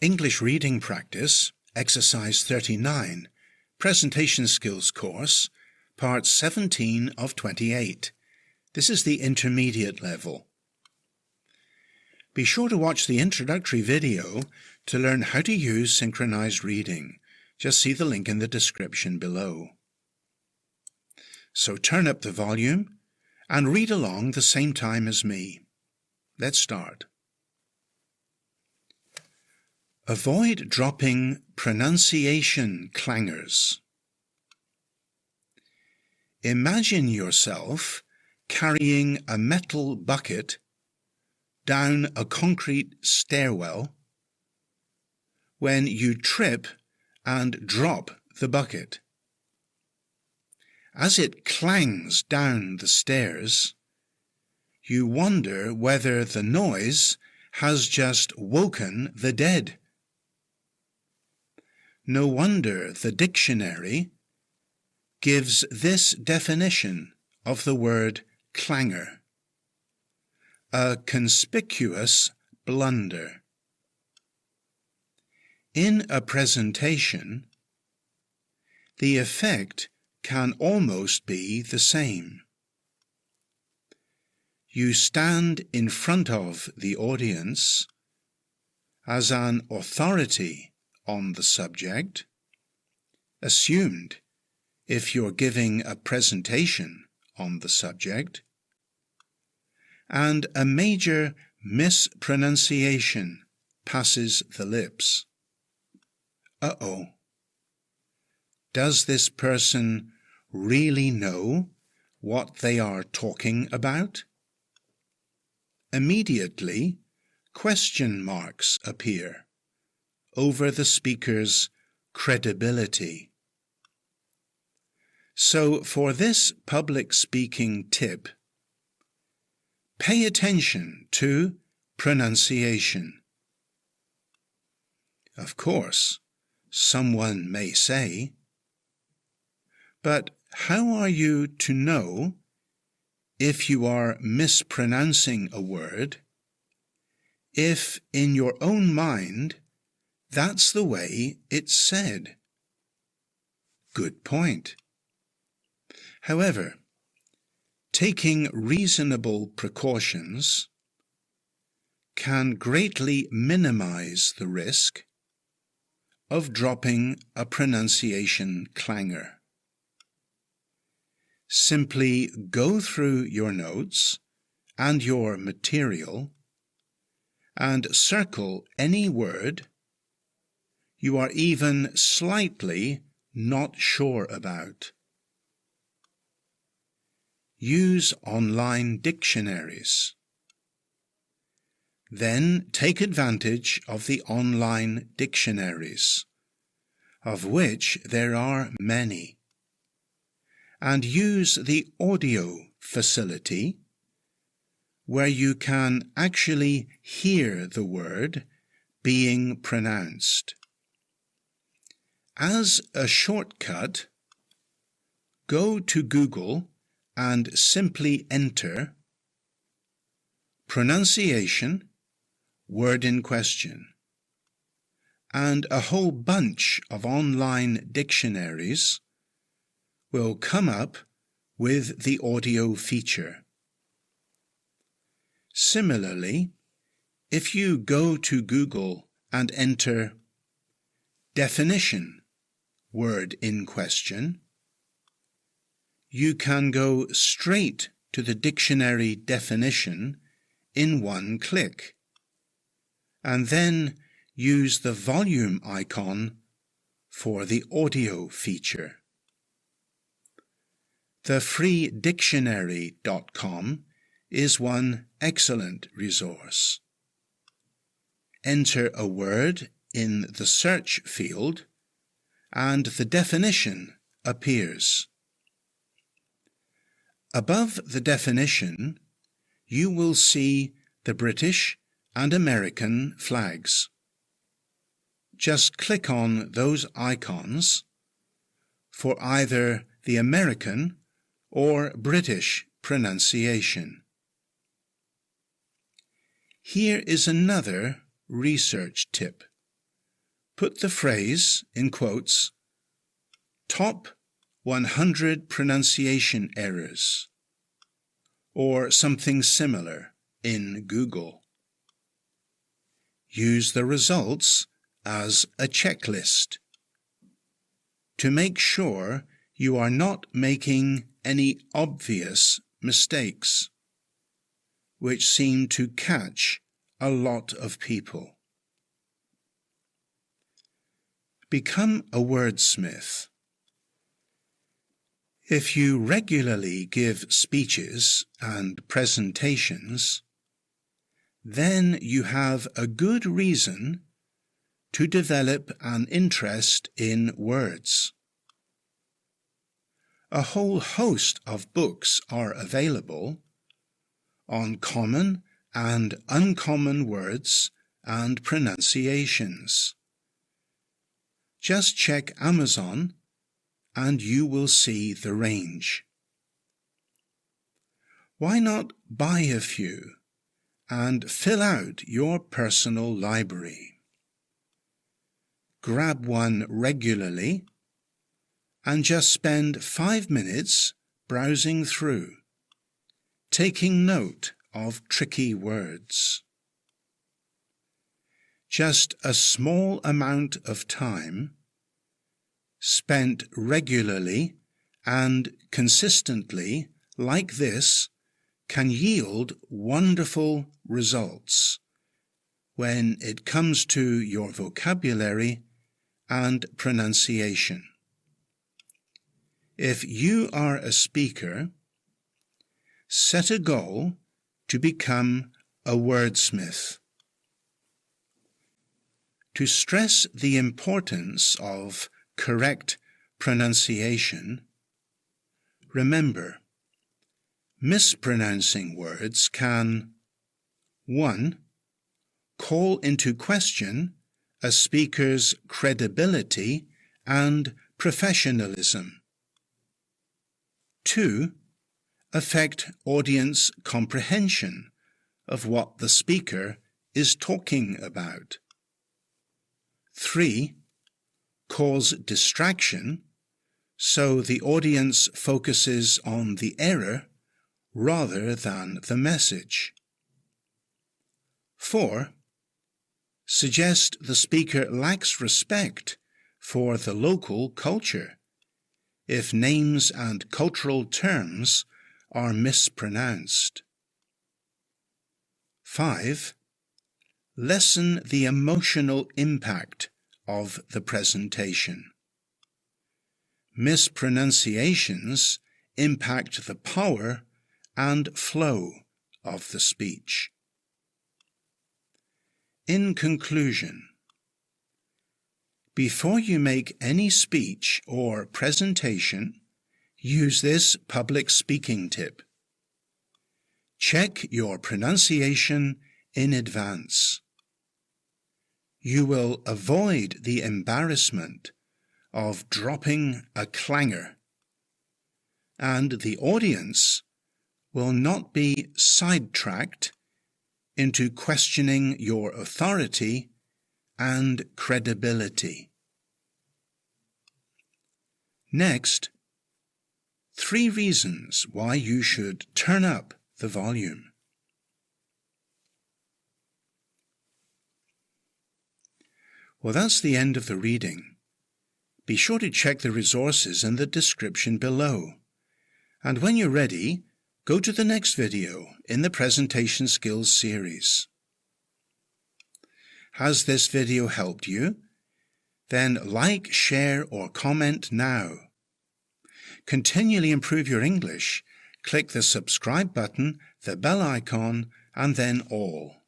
English Reading Practice, Exercise 39, Presentation Skills Course, Part 17 of 28. This is the intermediate level. Be sure to watch the introductory video to learn how to use synchronized reading. Just see the link in the description below. So turn up the volume and read along the same time as me. Let's start. Avoid dropping pronunciation clangers. Imagine yourself carrying a metal bucket down a concrete stairwell when you trip and drop the bucket. As it clangs down the stairs, you wonder whether the noise has just woken the dead. No wonder the dictionary gives this definition of the word clanger: a conspicuous blunder. In a presentation, the effect can almost be the same. You stand in front of the audience as an authority on the subject, assumed if you're giving a presentation on the subject, and a major mispronunciation passes the lips. Uh-oh. Does this person really know what they are talking about? Immediately, question marks appear over the speaker's credibility. So for this public speaking tip, pay attention to pronunciation. Of course, someone may say, but how are you to know if you are mispronouncing a word if in your own mind that's the way it's said? Good point. However, taking reasonable precautions can greatly minimize the risk of dropping a pronunciation clanger. Simply go through your notes and your material and circle any word you are even slightly not sure about. Use online dictionaries. Then take advantage of the online dictionaries, of which there are many, and use the audio facility where you can actually hear the word being pronounced. As a shortcut, go to Google and simply enter pronunciation, word in question, and a whole bunch of online dictionaries will come up with the audio feature. Similarly, if you go to Google and enter definition, word in question, you can go straight to the dictionary definition in one click, and then use the volume icon for the audio feature. The freedictionary.com is one excellent resource. Enter a word in the search field and the definition appears. Above the definition, you will see the British and American flags. Just click on those icons for either the American or British pronunciation. Here is another research tip. put the phrase, in quotes, "top 100 pronunciation errors," or something similar in Google. Use the results as a checklist to make sure you are not making any obvious mistakes, which seem to catch a lot of people. Become a wordsmith. If you regularly give speeches and presentations, then you have a good reason to develop an interest in words. A whole host of books are available on common and uncommon words and pronunciations. Just check Amazon and you will see the range. Why not buy a few and fill out your personal library? Grab one regularly and just spend 5 minutes browsing through, taking note of tricky words. Just a small amount of time spent regularly and consistently like this can yield wonderful results when it comes to your vocabulary and pronunciation. If you are a speaker, set a goal to become a wordsmith. To stress the importance of correct pronunciation, remember, mispronouncing words can 1. Call into question a speaker's credibility and professionalism. 2. Affect audience comprehension of what the speaker is talking about. 3. Cause distraction so the audience focuses on the error rather than the message. 4. Suggest the speaker lacks respect for the local culture if names and cultural terms are mispronounced. 5. Lessen the emotional impact of the presentation. Mispronunciations impact the power and flow of the speech. In conclusion, before you make any speech or presentation, use this public speaking tip. Check your pronunciation in advance. You will avoid the embarrassment of dropping a clanger, and the audience will not be sidetracked into questioning your authority and credibility. Next, 3 reasons why you should turn up the volume. Well, that's the end of the reading. Be sure to check the resources in the description below. And when you're ready, go to the next video in the Presentation Skills series. Has this video helped you? Then like, share, or comment now. Continually improve your English. Click the subscribe button, the bell icon, and then all.